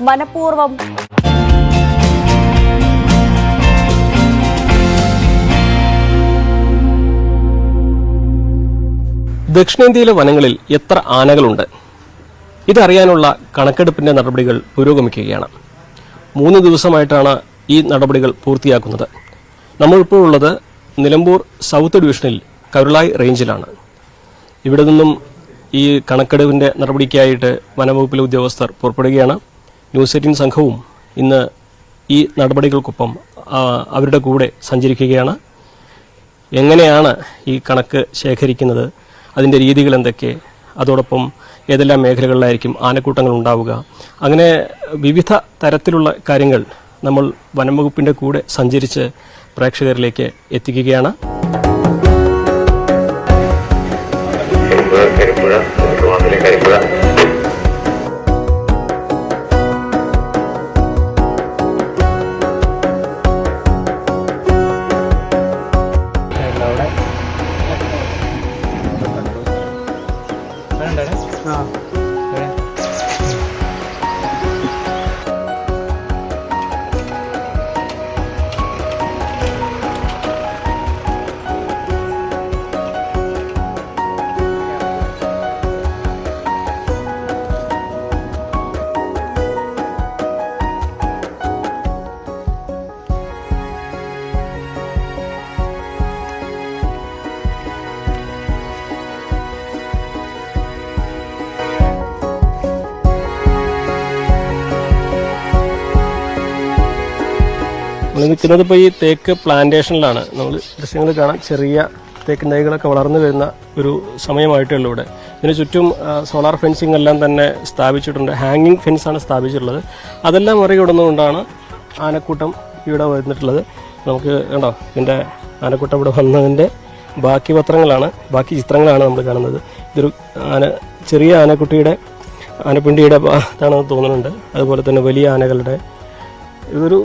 മനഃപൂർവ്വം ദക്ഷിണേന്ത്യയിലെ വനങ്ങളിൽ എത്ര ആനകളുണ്ട്? ഇതറിയാനുള്ള കണക്കെടുപ്പിന്റെ നടപടികൾ പുരോഗമിക്കുകയാണ്. 3 ദിവസമായിട്ടാണ് ഈ നടപടികൾ പൂർത്തിയാക്കുന്നത്. നമ്മളിപ്പോൾ ഉള്ളത് നിലമ്പൂർ സൗത്ത് ഡിവിഷനിൽ കരുളായി റേഞ്ചിലാണ്. ഇവിടെ നിന്നും ഈ കണക്കെടുപ്പിന്റെ നടപടിക്കായിട്ട് വനംവകുപ്പിലെ ഉദ്യോഗസ്ഥർ പുറപ്പെടുകയാണ്. ന്യൂസ് 18 സംഘവും ഇന്ന് ഈ നടപടികൾക്കൊപ്പം അവരുടെ കൂടെ സഞ്ചരിക്കുകയാണ്. എങ്ങനെയാണ് ഈ കണക്ക് ശേഖരിക്കുന്നത്, അതിൻ്റെ രീതികൾ എന്തൊക്കെ, അതോടൊപ്പം ഏതെല്ലാം മേഖലകളിലായിരിക്കും ആനക്കൂട്ടങ്ങൾ ഉണ്ടാവുക, അങ്ങനെ വിവിധ തരത്തിലുള്ള കാര്യങ്ങൾ നമ്മൾ വനംവകുപ്പിൻ്റെ കൂടെ സഞ്ചരിച്ച് പ്രേക്ഷകരിലേക്ക് എത്തിക്കുകയാണ്. നമ്മൾ നിൽക്കുന്നത് ഇപ്പോൾ ഈ തേക്ക് പ്ലാന്റേഷനിലാണ്. നമ്മൾ ദൃശ്യങ്ങൾ കാണാം. ചെറിയ തേക്ക് തൈകളൊക്കെ വളർന്നു വരുന്ന ഒരു സമയമായിട്ടേ ഉള്ളൂ. ഇവിടെ ഇതിന് ചുറ്റും സോളാർ ഫെൻസിങ് എല്ലാം തന്നെ സ്ഥാപിച്ചിട്ടുണ്ട്. ഹാങ്ങിങ് ഫെൻസാണ് സ്ഥാപിച്ചിട്ടുള്ളത്. അതെല്ലാം മറികടന്നുകൊണ്ടാണ് ആനക്കൂട്ടം ഇവിടെ വന്നിട്ടുള്ളത്. നമുക്ക് കണ്ടോ, ഇതിൻ്റെ ആനക്കൂട്ടം ഇവിടെ വന്നതിൻ്റെ ബാക്കി ചിത്രങ്ങളാണ് നമ്മൾ കാണുന്നത്. ഇതൊരു ചെറിയ ആനക്കുട്ടിയുടെ ആനപ്പിണ്ടിയുടെ ഇതാണെന്ന് തോന്നുന്നുണ്ട്. അതുപോലെ തന്നെ വലിയ ആനകളുടെ ഇതൊരു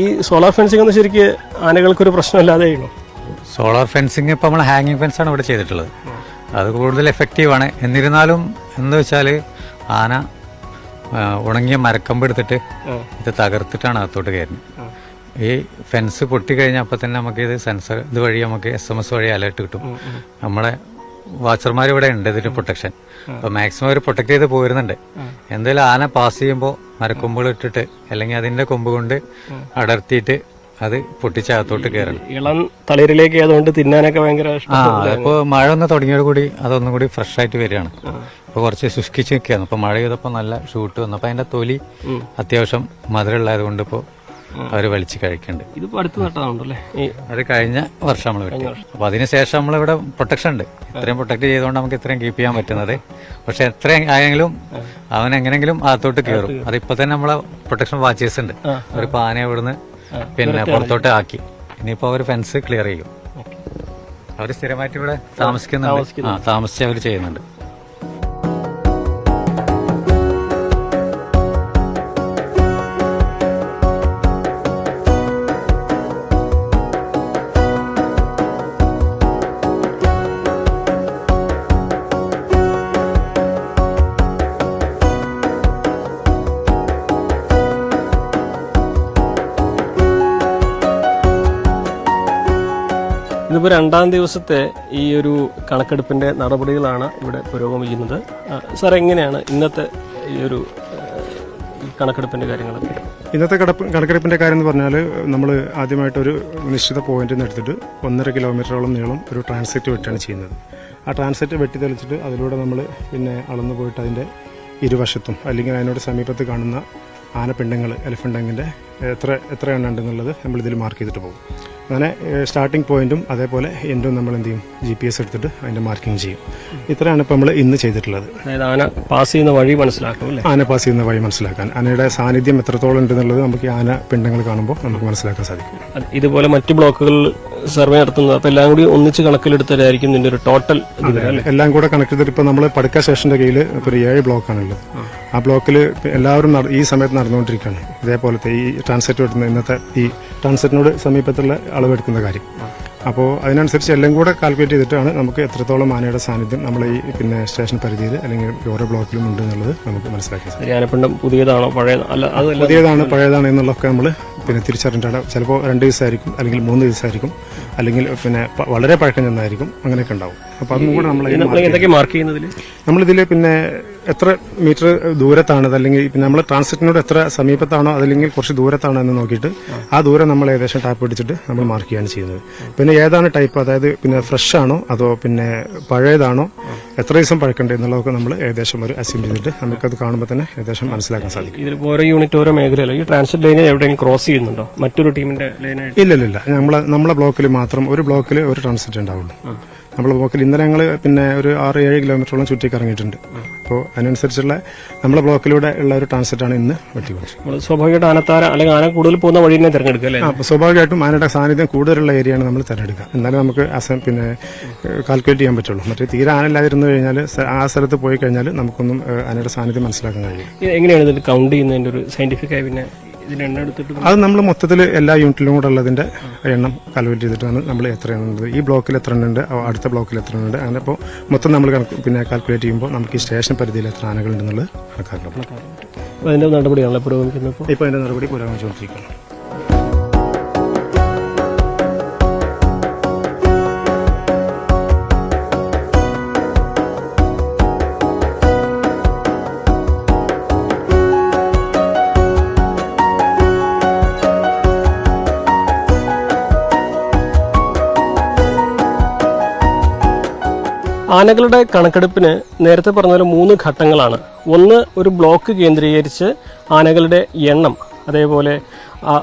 ഈ സോളാർ ഫെൻസിംഗ് ഒന്ന് ശരിക്ക് ആനകൾക്കൊരു പ്രശ്നമില്ലാതെയാണോ? സോളാർ ഫെൻസിങ് ഇപ്പം നമ്മൾ ഹാങ്ങിങ് ഫെൻസാണ് ഇവിടെ ചെയ്തിട്ടുള്ളത്. അത് കൂടുതൽ എഫക്റ്റീവാണ്. എന്നിരുന്നാലും എന്ന് വെച്ചാൽ ആന ഉണങ്ങിയ മരക്കമ്പ് എടുത്തിട്ട് ഇത് തകർത്തിട്ടാണ് അകത്തോട്ട് കയറുന്നത്. ഈ ഫെൻസ് പൊട്ടിക്കഴിഞ്ഞാൽ അപ്പം തന്നെ നമുക്ക് ഇത് സെൻസർ വഴി നമുക്ക് SMS വഴി അലേർട്ട് കിട്ടും. നമ്മളെ വാച്ചർമാർ ഇവിടെ ഉണ്ട് ഇതിന്റെ പ്രൊട്ടക്ഷൻ. അപ്പൊ മാക്സിമം അവർ പ്രൊട്ടക്ട് ചെയ്ത് പോരുന്നുണ്ട്. എന്തായാലും ആന പാസ് ചെയ്യുമ്പോൾ മരക്കൊമ്പുകൾ ഇട്ടിട്ട് അല്ലെങ്കിൽ അതിന്റെ കൊമ്പ് കൊണ്ട് അടർത്തിയിട്ട് അത് പൊട്ടിച്ചകത്തോട്ട് കയറണം. ഇളം തളിരിലേക്ക് അതുകൊണ്ട് തിന്നാനൊക്കെ ഭയങ്കര ഇപ്പൊ മഴ ഒന്ന് തുടങ്ങിയോട് കൂടി അതൊന്നും കൂടി ഫ്രഷ് ആയിട്ട് വരികയാണ്. ഇപ്പൊ കുറച്ച് ശുഷ്കിച്ച് നിൽക്കുകയാണ്. ഇപ്പൊ മഴ ചെയ്തപ്പോ നല്ല ഷൂട്ട് വന്നു. അപ്പൊ അതിന്റെ തൊലി അത്യാവശ്യം മധുരമുള്ളത് കൊണ്ട് ഇപ്പോ അവര് വലിച്ച് കഴിക്കുന്നുണ്ട്. ഇതിപ്പോ അടുത്ത് നട്ടതാണല്ലേ? അത് കഴിഞ്ഞ വർഷം നമ്മൾ വെട്ടി. അപ്പൊ അതിനുശേഷം നമ്മളിവിടെ പ്രൊട്ടക്ഷൻ ഉണ്ട്. ഇത്രയും പ്രൊട്ടക്ട് ചെയ്തുകൊണ്ട് നമുക്ക് ഇത്രയും കീപ്പ് ചെയ്യാൻ പറ്റുന്നത്. പക്ഷെ എത്രയും ആയെങ്കിലും അവൻ എങ്ങനെങ്കിലും അകത്തോട്ട് കയറും. അതിപ്പോ തന്നെ നമ്മളെ പ്രൊട്ടക്ഷൻ വാച്ചേഴ്സ് ഉണ്ട്. ഒരു പാന ഇവിടുന്ന് പിന്നെ പുറത്തോട്ട് ആക്കി. ഇനിയിപ്പോ അവർ ഫെൻസ് ക്ലിയർ ചെയ്യും. അവർ സ്ഥിരമായിട്ട് ഇവിടെ താമസിക്കുന്നുണ്ട്. താമസിച്ച് അവർ ചെയ്യുന്നുണ്ട്. ഇതിപ്പോൾ 2ാം ദിവസത്തെ ഈ ഒരു കണക്കെടുപ്പിന്റെ നടപടികളാണ് ഇവിടെ പുരോഗമിക്കുന്നത്. സാർ, എങ്ങനെയാണ് ഇന്നത്തെ ഈ ഒരു കണക്കെടുപ്പിന്റെ കാര്യങ്ങളൊക്കെ? ഇന്നത്തെ കണക്കെടുപ്പിന്റെ കാര്യം എന്ന് പറഞ്ഞാൽ നമ്മൾ ആദ്യമായിട്ടൊരു നിശ്ചിത പോയിന്റിൽ നിന്ന് എടുത്തിട്ട് 1.5 കിലോമീറ്ററോളം നീളം ഒരു ട്രാൻസെറ്റ് വെട്ടാണ് ചെയ്യുന്നത്. ആ ട്രാൻസെറ്റ് വെട്ടി തെളിച്ചിട്ട് അതിലൂടെ നമ്മൾ പിന്നെ അളന്നു പോയിട്ട് അതിൻ്റെ ഇരുവശത്തും അല്ലെങ്കിൽ അതിനോട് സമീപത്ത് കാണുന്ന ആനപ്പിണ്ടങ്ങൾ, എലിഫൻ്റ് എത്ര എണ്ണം ഉണ്ടെന്നുള്ളത് നമ്മളിതിൽ മാർക്ക് ചെയ്തിട്ട് പോകും. അങ്ങനെ സ്റ്റാർട്ടിംഗ് പോയിന്റും അതേപോലെ എൻഡും നമ്മൾ എന്ത് ചെയ്യും, GPS എടുത്തിട്ട് അതിൻ്റെ മാർക്കിംഗ് ചെയ്യും. ഇത്രയാണ് ഇപ്പോൾ നമ്മൾ ഇന്ന് ചെയ്തിട്ടുള്ളത്. ആന പാസ് ചെയ്യുന്ന വഴി മനസ്സിലാക്കും. ആന പാസ് ചെയ്യുന്ന വഴി മനസ്സിലാക്കാൻ, ആനയുടെ സാന്നിധ്യം എത്രത്തോളം ഉണ്ടെന്നുള്ളത് നമുക്ക് ഈ ആന പിണ്ടങ്ങൾ കാണുമ്പോൾ നമുക്ക് മനസ്സിലാക്കാൻ സാധിക്കും. ഇതുപോലെ മറ്റു ബ്ലോക്കുകൾ സർവേ നടത്തുന്നത്. അപ്പൊ എല്ലാം കൂടി ഒന്നിച്ച് കണക്കിലെടുത്തായിരിക്കും ഇതിന്റെ ഒരു ടോട്ടൽ ഇത് അല്ലേ? എല്ലാം കൂടെ കണക്ട് ചെയ്തിട്ട് ഇപ്പൊ നമ്മൾ പടുക്ക സ്റ്റേഷന്റെ കീഴിൽ ഒരു 7 ബ്ലോക്കാണുള്ളത്. ആ ബ്ലോക്കിൽ എല്ലാവരും ഈ സമയത്ത് നടന്നുകൊണ്ടിരിക്കുകയാണ് ഇതേപോലത്തെ ഈ ട്രാൻസ്ലെറ്റ് എടുക്കുന്ന ഇന്നത്തെ ഈ ട്രാൻസ്ലെറ്റിനോട് സമീപത്തുള്ള അളവെടുക്കുന്ന കാര്യം. അപ്പോൾ അതിനനുസരിച്ച് എല്ലാം കൂടെ കാൽക്കുലേറ്റ് ചെയ്തിട്ടാണ് നമുക്ക് എത്രത്തോളം ആനയുടെ സാന്നിധ്യം നമ്മൾ ഈ സ്റ്റേഷൻ പരിധിയിൽ അല്ലെങ്കിൽ ഓരോ ബ്ലോക്കിലും ഉണ്ട് എന്നുള്ളത് നമുക്ക് മനസ്സിലാക്കി സാധിക്കും. ആനപ്പിണ്ടം പുതിയതാണോ പഴയ അല്ല അതല്ല പുതിയതാണ് പഴയതാണ് എന്നുള്ളതൊക്കെ നമ്മൾ തിരിച്ചറിഞ്ഞിട്ടാണ്. ചിലപ്പോൾ 2 ദിവസമായിരിക്കും, അല്ലെങ്കിൽ 3 ദിവസമായിരിക്കും, അല്ലെങ്കിൽ വളരെ പഴക്കം ചെന്നായിരിക്കും, അങ്ങനെയൊക്കെ ഉണ്ടാവും. അപ്പോൾ അതും കൂടെ നമ്മൾ എന്തൊക്കെ മാർക്ക് ചെയ്യുന്നതിൽ നമ്മളിതിൽ എത്ര മീറ്റർ ദൂരത്താണത്, അല്ലെങ്കിൽ നമ്മൾ ട്രാൻസിറ്റിനോട് എത്ര സമീപത്താണോ അതല്ലെങ്കിൽ കുറച്ച് ദൂരത്താണോ എന്ന് നോക്കിയിട്ട് ആ ദൂരം നമ്മൾ ഏകദേശം ടാപ്പ് പിടിച്ചിട്ട് നമ്മൾ മാർക്ക് ചെയ്യാണ് ചെയ്യുന്നത്. പിന്നെ ഏതാണ് ടൈപ്പ്, അതായത് ഫ്രഷ് ആണോ അതോ പഴയതാണോ, എത്ര ദിവസം പഴക്കണ്ടേ എന്നുള്ളതൊക്കെ നമ്മൾ ഏകദേശം ഒരു അസ്യൂം ചെയ്തിട്ട് നമുക്കത് കാണുമ്പോൾ തന്നെ ഏകദേശം മനസ്സിലാക്കാൻ സാധിക്കും. ഇതിൽ ഓരോ യൂണിറ്റ് ഓരോ മേഖലയിലോ ഈ ട്രാൻസിറ്റ് ലൈനെ എവിടെയെങ്കിലും ക്രോസ് ചെയ്യുന്നുണ്ടോ മറ്റൊരു ടീമിന്റെ ലൈനായിട്ട്? ഇല്ല, നമ്മളെ ബ്ലോക്കിൽ മാത്രം ഒരു ബ്ലോക്കിൽ ഒരു ട്രാൻസിറ്റ് ഉണ്ടാവുള്ളൂ. നമ്മളെ ബ്ലോക്കിൽ ഇന്നലെ ഞങ്ങൾ ഒരു 6-7 കിലോമീറ്ററോളം ചുറ്റി കറങ്ങിയിട്ടുണ്ട്. അപ്പോൾ അതിനനുസരിച്ചുള്ള നമ്മളെ ബ്ലോക്കിലൂടെ ഉള്ള ഒരു ട്രാൻസിറ്റാണ് ഇന്ന് വെട്ടിക്കൊടുത്തത്. സ്വാഭാവികമായിട്ട് ആനത്താര അല്ലെങ്കിൽ ആന കൂടുതൽ പോകുന്ന വഴി തന്നെ തിരഞ്ഞെടുക്കുക അല്ലേ? സ്വാഭാവികമായിട്ടും ആനയുടെ സാന്നിധ്യം കൂടുതലുള്ള ഏരിയയാണ് നമ്മൾ തിരഞ്ഞെടുക്കുക. എന്നാലും നമുക്ക് കാൽക്കുലേറ്റ് ചെയ്യാൻ പറ്റുള്ളൂ. മറ്റേ തീരെ ആനല്ലാതിരുന്നു കഴിഞ്ഞാൽ ആ സ്ഥലത്ത് പോയി കഴിഞ്ഞാൽ നമുക്കൊന്നും ആനയുടെ സാന്നിധ്യം മനസ്സിലാക്കാൻ കഴിയും. എങ്ങനെയാണ് ഇതിൽ കൗണ്ട് ചെയ്യുന്നതിന്റെ ഒരു സയന്റിഫിക് ആയി പിന്നെ അത് നമ്മൾ മൊത്തത്തിൽ എല്ലാ യൂണിറ്റിലും കൂടെ ഉള്ളതിന്റെ എണ്ണം കാൽക്കുലേറ്റ് ചെയ്തിട്ടാണ് നമ്മൾ എത്ര എണ്ണുന്നത്, ഈ ബ്ലോക്കിൽ എത്ര എണ്ണുണ്ട്, അടുത്ത ബ്ലോക്കിൽ എത്ര എണ്ണുണ്ട്, അങ്ങനെ ഇപ്പോൾ മൊത്തം നമ്മൾ കാൽക്കുലേറ്റ് ചെയ്യുമ്പോൾ നമുക്ക് ഈ സ്റ്റേഷൻ പരിധിയിൽ എത്ര ആനകളുണ്ടെന്നുള്ളത് കണക്കാക്കണം. അതിന്റെ നടപടിയാണല്ലോ പുരോഗമിക്കുന്നത്. ഇപ്പോൾ അതിന്റെ നടപടി പുരോഗമിച്ചുകൊണ്ടിരിക്കുന്നു. ആനകളുടെ കണക്കെടുപ്പിന് നേരത്തെ പറഞ്ഞ പോലെ 3 ഘട്ടങ്ങളാണ്. ഒന്ന്, ഒരു ബ്ലോക്ക് കേന്ദ്രീകരിച്ച് ആനകളുടെ എണ്ണം, അതേപോലെ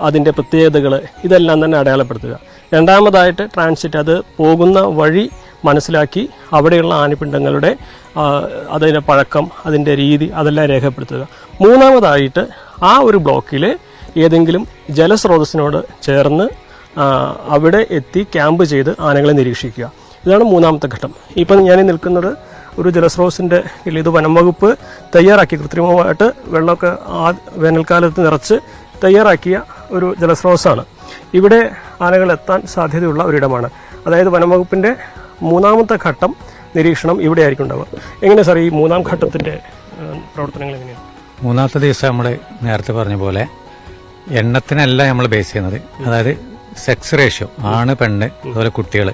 അതിൻ്റെ പ്രത്യേകതകൾ ഇതെല്ലാം തന്നെ അടയാളപ്പെടുത്തുക. രണ്ടാമതായിട്ട് ട്രാൻസിറ്റ്, അത് പോകുന്ന വഴി മനസ്സിലാക്കി അവിടെയുള്ള ആനപ്പിണ്ടങ്ങളുടെ അതിൻ്റെ പഴക്കം, അതിൻ്റെ രീതി അതെല്ലാം രേഖപ്പെടുത്തുക. മൂന്നാമതായിട്ട് ആ ഒരു ബ്ലോക്കിൽ ഏതെങ്കിലും ജലസ്രോതസ്സിനോട് ചേർന്ന് അവിടെ എത്തി ക്യാമ്പ് ചെയ്ത് ആനകളെ നിരീക്ഷിക്കുക. ഇതാണ് മൂന്നാമത്തെ ഘട്ടം. ഇപ്പം ഞാൻ നിൽക്കുന്നത് ഒരു ജലസ്രോതസ്സിൻ്റെ കീഴിൽ, ഇത് വനം വകുപ്പ് തയ്യാറാക്കി കൃത്രിമമായിട്ട് വെള്ളമൊക്കെ വേനൽക്കാലത്ത് നിറച്ച് തയ്യാറാക്കിയ ഒരു ജലസ്രോതസ്സാണ്. ഇവിടെ ആനകൾ എത്താൻ സാധ്യതയുള്ള ഒരിടമാണ്. അതായത് വനം വകുപ്പിൻ്റെ മൂന്നാമത്തെ ഘട്ടം നിരീക്ഷണം ഇവിടെ ആയിരിക്കും ഉണ്ടാവുക. എങ്ങനെയാണ് സാർ ഈ 3-ാം ഘട്ടത്തിൻ്റെ പ്രവർത്തനങ്ങൾ എങ്ങനെയാണ്? മൂന്നാമത്തെ ദിവസം നമ്മൾ നേരത്തെ പറഞ്ഞ പോലെ എണ്ണത്തിനല്ല നമ്മൾ ബേസ് ചെയ്യുന്നത്. അതായത് സെക്സ് റേഷ്യോ, ആണ് പെണ്ണ്, അതുപോലെ കുട്ടികൾ,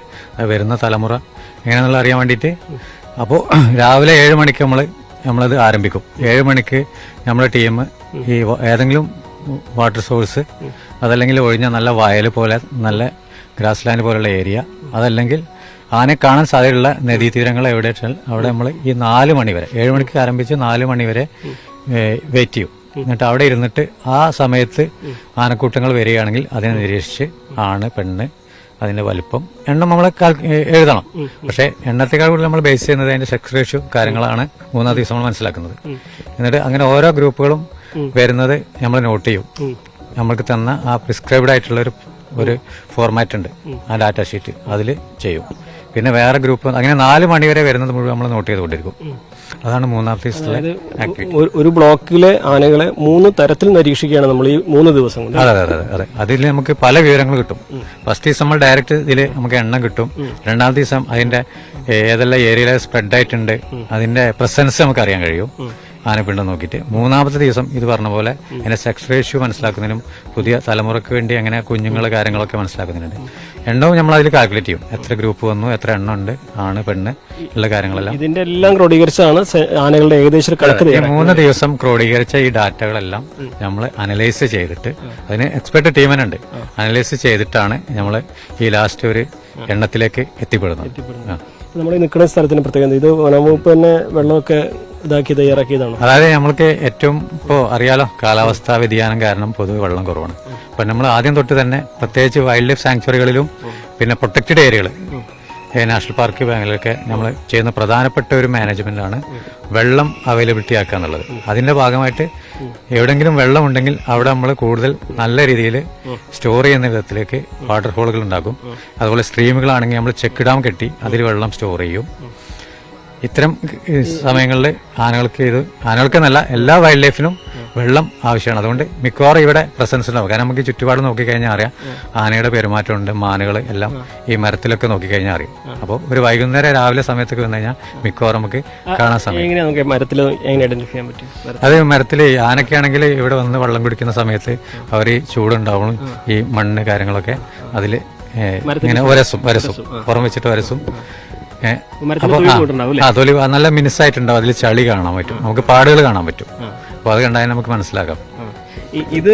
വരുന്ന തലമുറ എങ്ങനെയാണെന്നുള്ള അറിയാൻ വേണ്ടിയിട്ട്. അപ്പോൾ രാവിലെ 7 മണിക്ക് നമ്മളത് ആരംഭിക്കും. 7 മണിക്ക് നമ്മുടെ ടീം ഈ ഏതെങ്കിലും വാട്ടർ സോഴ്സ്, അതല്ലെങ്കിൽ ഒഴിഞ്ഞ നല്ല വയൽ പോലെ, നല്ല ഗ്രാസ് ലാൻഡ് പോലുള്ള ഏരിയ, അതല്ലെങ്കിൽ ആനയെ കാണാൻ സാധ്യതയുള്ള നദീതീരങ്ങൾ എവിടെ വെച്ചാൽ അവിടെ നമ്മൾ ഈ 4 മണി വരെ, 7 മണിക്ക് ആരംഭിച്ച് 4 മണി വരെ വെയിറ്റ് ചെയ്യും. എന്നിട്ട് അവിടെ ഇരുന്നിട്ട് ആ സമയത്ത് ആനക്കൂട്ടങ്ങൾ വരികയാണെങ്കിൽ അതിനെ നിരീക്ഷിച്ച് ആണ് പെണ്ണ്, അതിന്റെ വലിപ്പം, എണ്ണം നമ്മൾ എഴുതണം. പക്ഷേ എണ്ണത്തെക്കാൾ കൂടുതൽ നമ്മൾ ബേസ് ചെയ്യുന്നത് അതിന്റെ സെക്സ് റേഷ്യോ കാര്യങ്ങളാണ് 3-ാം ദിവസം നമ്മൾ മനസ്സിലാക്കുന്നത്. എന്നിട്ട് അങ്ങനെ ഓരോ ഗ്രൂപ്പുകളും വരുന്നത് നമ്മൾ നോട്ട് ചെയ്യും. നമ്മൾക്ക് തന്ന ആ പ്രിസ്ക്രൈബ്ഡ് ആയിട്ടുള്ള ഒരു ഫോർമാറ്റ് ഉണ്ട്, ആ ഡാറ്റ ഷീറ്റ്, അതിൽ ചെയ്യും. പിന്നെ വേറെ ഗ്രൂപ്പ് അങ്ങനെ 4 മണി വരെ വരുന്നത് മുഴുവൻ നമ്മൾ നോട്ട് ചെയ്തുകൊണ്ടിരിക്കും. അതാണ് 3-ാമത്തെ ദിവസത്തിലെ ആക്ടിവിറ്റി. ഒരു ബ്ലോക്കിലെ ആനകളെ 3 തരത്തിൽ നിരീക്ഷിക്കുകയാണ് നമ്മൾ ഈ 3 ദിവസം കൊണ്ട്. അതെ. അതിൽ നമുക്ക് പല വിവരങ്ങൾ കിട്ടും. ഫസ്റ്റ് ദിവസം നമ്മൾ ഡയറക്റ്റ് ഇതിൽ നമുക്ക് എണ്ണം കിട്ടും. 2-ാം ദിവസം അതിന്റെ ഏതെല്ലാം ഏരിയയിലെ സ്പ്രെഡ് ആയിട്ടുണ്ട് അതിന്റെ പ്രസൻസ് നമുക്ക് അറിയാൻ കഴിയും ആനപ്പിണ്ടം നോക്കിയിട്ട്. 3-ാമത്തെ ദിവസം ഇത് പറഞ്ഞ പോലെ അതിന്റെ സെക്സ് റേഷ്യോ മനസ്സിലാക്കുന്നതിനും പുതിയ തലമുറയ്ക്ക് വേണ്ടി അങ്ങനെ കുഞ്ഞുങ്ങളെ കാര്യങ്ങളൊക്കെ മനസ്സിലാക്കുന്നുണ്ട്. എണ്ണവും നമ്മൾ അതിൽ കാൽക്കുലേറ്റ് ചെയ്യും. എത്ര ഗ്രൂപ്പ് വന്നു, എത്ര എണ്ണം ഉണ്ട്, ആണ് പെണ്ണ് ഉള്ള കാര്യങ്ങളെല്ലാം ഇതിന്റെ എല്ലാം ക്രോഡീകരിച്ചാണ് ആനകളുടെ ഏകദേശം കണക്ക്. 3 ദിവസം ക്രോഡീകരിച്ച ഈ ഡാറ്റകളെല്ലാം നമ്മൾ അനലൈസ് ചെയ്തിട്ട്, അതിന് എക്സ്പെർട്ട് ടീം തന്നെ ഉണ്ട്, അനലൈസ് ചെയ്തിട്ടാണ് നമ്മൾ ഈ ലാസ്റ്റ് ഒരു എണ്ണത്തിലേക്ക് എത്തിപ്പെടുന്നത്. നമ്മൾ നിൽക്കുന്ന സ്ഥലത്തിന് പ്രത്യേകത, ഇത് വനംവകുപ്പ് തന്നെ വെള്ളമൊക്കെ ഇതാക്കി തയ്യാറാക്കിയതാണ്. അതായത് നമ്മൾക്ക് ഏറ്റവും ഇപ്പോൾ അറിയാലോ, കാലാവസ്ഥാ വ്യതിയാനം കാരണം പൊതുവെ വെള്ളം കുറവാണ്. അപ്പം നമ്മൾ ആദ്യം തൊട്ട് തന്നെ പ്രത്യേകിച്ച് വൈൽഡ് ലൈഫ് സാങ്ച്വറികളിലും പിന്നെ പ്രൊട്ടക്റ്റഡ് ഏരിയകൾ, നാഷണൽ പാർക്ക് മേഖലയിലൊക്കെ നമ്മൾ ചെയ്യുന്ന പ്രധാനപ്പെട്ട ഒരു മാനേജ്മെന്റാണ് വെള്ളം അവൈലബിലിറ്റി ആക്കുക എന്നുള്ളത്. അതിന്റെ ഭാഗമായിട്ട് എവിടെങ്കിലും വെള്ളം ഉണ്ടെങ്കിൽ അവിടെ നമ്മൾ കൂടുതൽ നല്ല രീതിയിൽ സ്റ്റോർ ചെയ്യുന്ന വിധത്തിലേക്ക് വാട്ടർ ഹോളുകൾ ഉണ്ടാക്കും. അതുപോലെ സ്ട്രീമുകളാണെങ്കിൽ നമ്മൾ ചെക്ക് ഡാം കെട്ടി അതിൽ വെള്ളം സ്റ്റോർ ചെയ്യും. ഇത്തരം സമയങ്ങളിൽ ആനകൾക്കെന്നല്ല എല്ലാ വൈൽഡ് ലൈഫിനും വെള്ളം ആവശ്യമാണ്. അതുകൊണ്ട് മിക്കവാറും ഇവിടെ പ്രസൻസ് ഉണ്ടാവും. കാരണം നമുക്ക് ചുറ്റുപാട് നോക്കിക്കഴിഞ്ഞാൽ അറിയാം ആനയുടെ പെരുമാറ്റമുണ്ട്, മാനുകൾ എല്ലാം ഈ മരത്തിലൊക്കെ നോക്കിക്കഴിഞ്ഞാൽ അറിയാം. അപ്പോൾ ഒരു വൈകുന്നേരം രാവിലെ സമയത്തൊക്കെ വന്നു കഴിഞ്ഞാൽ മിക്കവാറും നമുക്ക് കാണാൻ സമയം. അത് മരത്തിൽ ആനയ്ക്കാണെങ്കിൽ ഇവിടെ വന്ന് വെള്ളം കുടിക്കുന്ന സമയത്ത് അവർ ഈ ചൂടുണ്ടാവണം, ഈ മണ്ണ് കാര്യങ്ങളൊക്കെ അതിൽ ഇങ്ങനെ വരസും പുറം വെച്ചിട്ട് വരസും. തൊലി നല്ല മിനുസായിട്ടുണ്ടാവും. അതിൽ ചളി കാണാൻ പറ്റും, നമുക്ക് പാടുകൾ കാണാൻ പറ്റും. അപ്പൊ അത് കണ്ടാൽ നമുക്ക് മനസ്സിലാക്കാം. ഇത്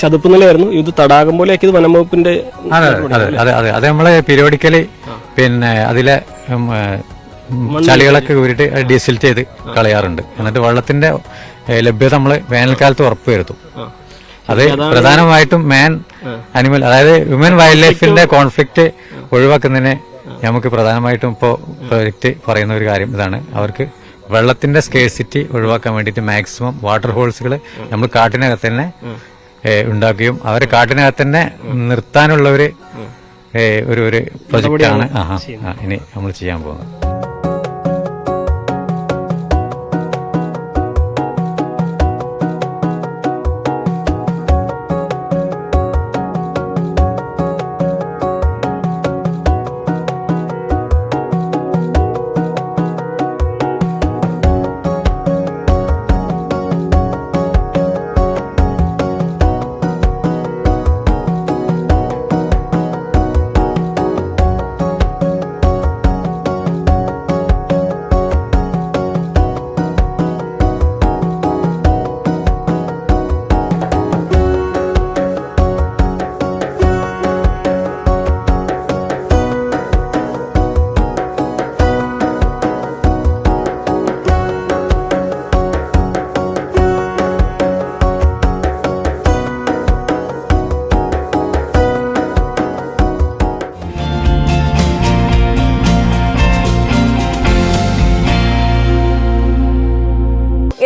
ചതുപ്പ് നിലയായിരുന്നു, ഇത് തടാകം പോലെയാക്കി വനം വകുപ്പിന്റെ. അതെ അതെ അതെ അതെ അത് നമ്മള് പീരിയോഡിക്കലി പിന്നെ അതിലെ ചളികളൊക്കെ ഊരിട്ട് ഡീസിൽറ്റ് ചെയ്ത് കളയാറുണ്ട്. എന്നിട്ട് വെള്ളത്തിന്റെ ലഭ്യത നമ്മള് വേനൽക്കാലത്ത് ഉറപ്പുവരുത്തും. അത് പ്രധാനമായിട്ടും മാൻ അനിമൽ, അതായത് ഹ്യൂമൻ വൈൽഡ് ലൈഫിന്റെ കോൺഫ്ലിക്റ്റ് ഒഴിവാക്കുന്നതിന് നമുക്ക് പ്രധാനമായിട്ടും ഇപ്പോൾ പ്രൊജക്ട് പറയുന്ന ഒരു കാര്യം ഇതാണ്. അവർക്ക് വെള്ളത്തിന്റെ സ്കേഴ്സിറ്റി ഒഴിവാക്കാൻ വേണ്ടിയിട്ട് മാക്സിമം വാട്ടർ ഹോൾസുകൾ നമ്മൾ കാട്ടിനകത്ത് തന്നെ ഉണ്ടാക്കുകയും അവരെ കാട്ടിനകത്ത് തന്നെ നിർത്താനുള്ള ഒരു പ്രൊജക്റ്റാണ് ഇനി നമ്മൾ ചെയ്യാൻ പോകുന്നത്.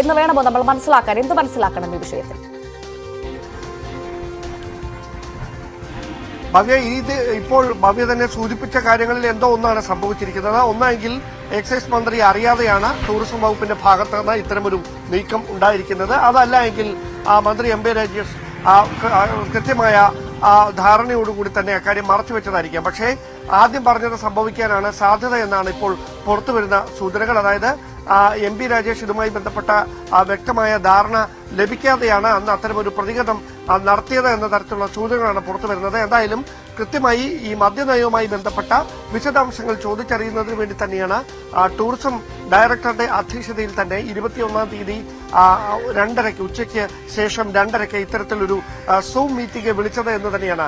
എന്ന് വേണമോ നമ്മൾ മനസ്സിലാക്കാൻ? എന്ത് മനസ്സിലാക്കണം ഈ വിഷയത്തിൽ? ഭവ്യ, ഇത് ഇപ്പോൾ ഭവ്യ തന്നെ സൂചിപ്പിച്ച കാര്യങ്ങളിൽ എന്തോ ഒന്നാണ് സംഭവിച്ചിരിക്കുന്നത്. ഒന്നെങ്കിൽ എക്സൈസ് മന്ത്രി അറിയാതെയാണ് ടൂറിസം വകുപ്പിന്റെ ഭാഗത്ത് നിന്ന് ഇത്തരമൊരു നീക്കം ഉണ്ടായിരിക്കുന്നത്. അതല്ല എങ്കിൽ മന്ത്രി എം പി രാജേഷ് കൃത്യമായ ധാരണയോടുകൂടി തന്നെ അക്കാര്യം മറച്ചുവെച്ചതായിരിക്കാം. പക്ഷേ ആദ്യം പറഞ്ഞത് സംഭവിക്കാനാണ് സാധ്യത എന്നാണ് ഇപ്പോൾ പുറത്തുവരുന്ന സൂചനകൾ. അതായത് എം പി രാജേഷ് ഇതുമായി ബന്ധപ്പെട്ട വ്യക്തമായ ധാരണ ലഭിക്കാതെയാണ് അന്ന് അത്തരമൊരു പ്രതികരണം നടത്തിയത് എന്ന തരത്തിലുള്ള സൂചനകളാണ് പുറത്തുവരുന്നത്. എന്തായാലും കൃത്യമായി ഈ മദ്യനയവുമായി ബന്ധപ്പെട്ട വിശദാംശങ്ങൾ ചോദിച്ചറിയുന്നതിന് വേണ്ടി തന്നെയാണ് ടൂറിസം ഡയറക്ടറുടെ അധ്യക്ഷതയിൽ തന്നെ 21-ാം തീയതി 2:30 ഉച്ചയ്ക്ക് ശേഷം 2:30 ഇത്തരത്തിലൊരു സൂം മീറ്റിംഗ് വിളിച്ചത് എന്ന് തന്നെയാണ്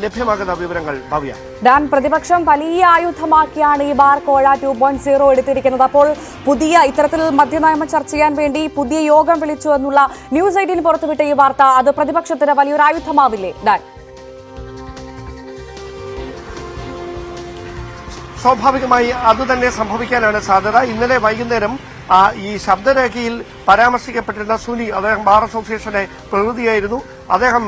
ലഭ്യമാകുന്ന വിവരങ്ങൾ. ഭവ്യ, ഡാൻ, പ്രതിപക്ഷം വലിയ ആയുധമാക്കിയാണ് ഈ ബാർ കോഴ 2.0 എടുത്തിരിക്കുന്നത്. അപ്പോൾ പുതിയ ഇത്തരത്തിൽ മദ്യനയമം ചർച്ച ചെയ്യാൻ വേണ്ടി പുതിയ യോഗം വിളിച്ചു എന്നുള്ള ന്യൂസ് 18 പുറത്തുവിട്ട ഈ വാർത്ത അത് പ്രതിപക്ഷത്തിന് വലിയൊരു ആയുധമാവില്ലേ ഡാൻ? സ്വാഭാവികമായി അതുതന്നെ സംഭവിക്കാനാണ് സാധ്യത. ഇന്നലെ വൈകുന്നേരം ഈ ശബ്ദരേഖയിൽ പരാമർശിക്കപ്പെട്ടിരുന്ന സുനി, അദ്ദേഹം ബാർ അസോസിയേഷന്റെ പ്രതിനിധിയായിരുന്നു. അദ്ദേഹം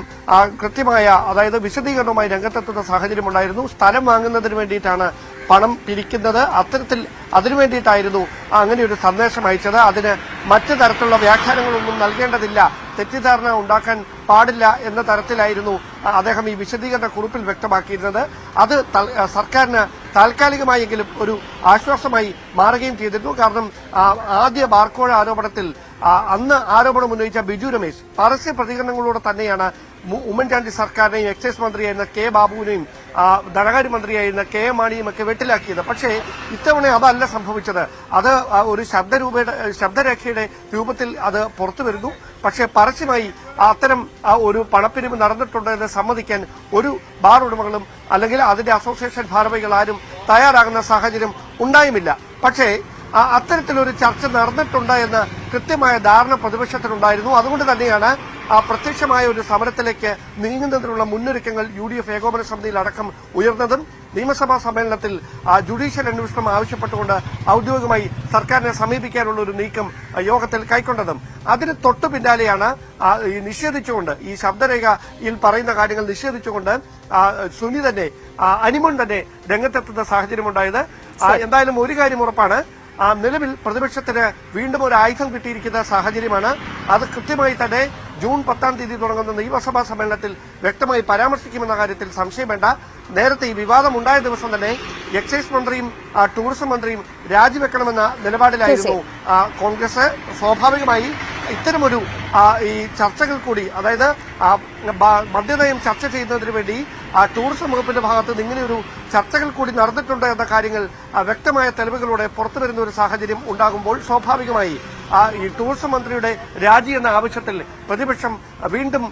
കൃത്യമായ, അതായത് വിശദീകരണവുമായി രംഗത്തെത്തുന്ന സാഹചര്യമുണ്ടായിരുന്നു. സ്ഥലം വാങ്ങുന്നതിന് വേണ്ടിയിട്ടാണ് പണം പിരിക്കുന്നത്, അത്തരത്തിൽ അതിനു വേണ്ടിയിട്ടായിരുന്നു അങ്ങനെ ഒരു സന്ദേശം അയച്ചത്. അതിന് മറ്റു തരത്തിലുള്ള വ്യാഖ്യാനങ്ങളൊന്നും നൽകേണ്ടതില്ല, തെറ്റിദ്ധാരണ ഉണ്ടാക്കാൻ പാടില്ല എന്ന തരത്തിലായിരുന്നു അദ്ദേഹം ഈ വിശദീകരണ കുറിപ്പിൽ വ്യക്തമാക്കിയിരുന്നത്. അത് സർക്കാരിന് താൽക്കാലികമായെങ്കിലും ഒരു ആശ്വാസമായി മാറുകയും ചെയ്തിരുന്നു. കാരണം ആദ്യ ബാർക്കോഴ ആരോപണത്തിൽ അന്ന് ആരോപണം ഉന്നയിച്ച ബിജു രമേശ് പരസ്യ പ്രതികരണങ്ങളോടെ തന്നെയാണ് ഉമ്മൻചാണ്ടി സർക്കാരിനെയും എക്സൈസ് മന്ത്രിയായിരുന്ന കെ ബാബുവിനെയും ധനകാര്യ മന്ത്രിയായിരുന്ന കെ എം മാണിയും ഒക്കെ വെട്ടിലാക്കിയത്. പക്ഷേ ഇത്തവണ അതല്ല സംഭവിച്ചത്. അത് ഒരു ശബ്ദരേഖയുടെ രൂപത്തിൽ അത് പുറത്തു വരുന്നു. പക്ഷേ പരസ്യമായി അത്തരം ഒരു പണപ്പിരിവ് നടന്നിട്ടുണ്ട് എന്ന് സമ്മതിക്കാൻ ഒരു ബാർ ഉടമകളും അല്ലെങ്കിൽ അതിന്റെ അസോസിയേഷൻ ഭാരവാഹികൾ ആരും തയ്യാറാകുന്ന സാഹചര്യം ഉണ്ടായുമില്ല. പക്ഷേ അത്തരത്തിലൊരു ചർച്ച നടന്നിട്ടുണ്ട് എന്ന് കൃത്യമായ ധാരണ പ്രതിപക്ഷത്തിനുണ്ടായിരുന്നു. അതുകൊണ്ട് തന്നെയാണ് പ്രത്യക്ഷമായ ഒരു സമരത്തിലേക്ക് നീങ്ങുന്നതിനുള്ള മുന്നൊരുക്കങ്ങൾ UDF ഏകോപന സമിതിയിൽ അടക്കം ഉയർന്നതും നിയമസഭാ സമ്മേളനത്തിൽ ജുഡീഷ്യൽ അന്വേഷണം ആവശ്യപ്പെട്ടുകൊണ്ട് ഔദ്യോഗികമായി സർക്കാരിനെ സമീപിക്കാനുള്ള ഒരു നീക്കം യോഗത്തിൽ കൈക്കൊണ്ടതും. അതിന് തൊട്ടു പിന്നാലെയാണ് നിഷേധിച്ചുകൊണ്ട് ഈ ശബ്ദരേഖയിൽ പറയുന്ന കാര്യങ്ങൾ നിഷേധിച്ചുകൊണ്ട് സുനി തന്നെ അനിമോൻ തന്നെ രംഗത്തെത്തുന്ന സാഹചര്യമുണ്ടായത്. എന്തായാലും ഒരു കാര്യം ഉറപ്പാണ്, നിലവിൽ പ്രതിപക്ഷത്തിന് വീണ്ടും ഒരു ആയുധം കിട്ടിയിരിക്കുന്ന സാഹചര്യമാണ്. അത് കൃത്യമായി തന്നെ ജൂൺ 10-ാം തീയതി തുടങ്ങുന്ന നിയമസഭാ സമ്മേളനത്തിൽ വ്യക്തമായി പരാമർശിക്കുമെന്ന കാര്യത്തിൽ സംശയം വേണ്ട. നേരത്തെ ഈ വിവാദം ഉണ്ടായ ദിവസം തന്നെ എക്സൈസ് മന്ത്രിയും ടൂറിസം മന്ത്രിയും രാജിവെക്കണമെന്ന നിലപാടിലായിരുന്നു കോൺഗ്രസ്. സ്വാഭാവികമായി ഇത്തരമൊരു ഈ ചർച്ചകൾ കൂടി, അതായത് മദ്യനയം ചർച്ച ചെയ്യുന്നതിന് വേണ്ടി ടൂറിസം വകുപ്പിന്റെ ഭാഗത്ത് നിന്ന് ഇങ്ങനെയൊരു ചർച്ചകൾ കൂടി നടന്നിട്ടുണ്ട് എന്ന കാര്യങ്ങൾ വ്യക്തമായ തെളിവുകളോടെ പുറത്തുവരുന്ന ഒരു സാഹചര്യം ഉണ്ടാകുമ്പോൾ സ്വാഭാവികമായി ഈ ടൂറിസം മന്ത്രിയുടെ രാജി എന്ന ആവശ്യത്തിൽ പ്രതിപക്ഷം വീണ്ടും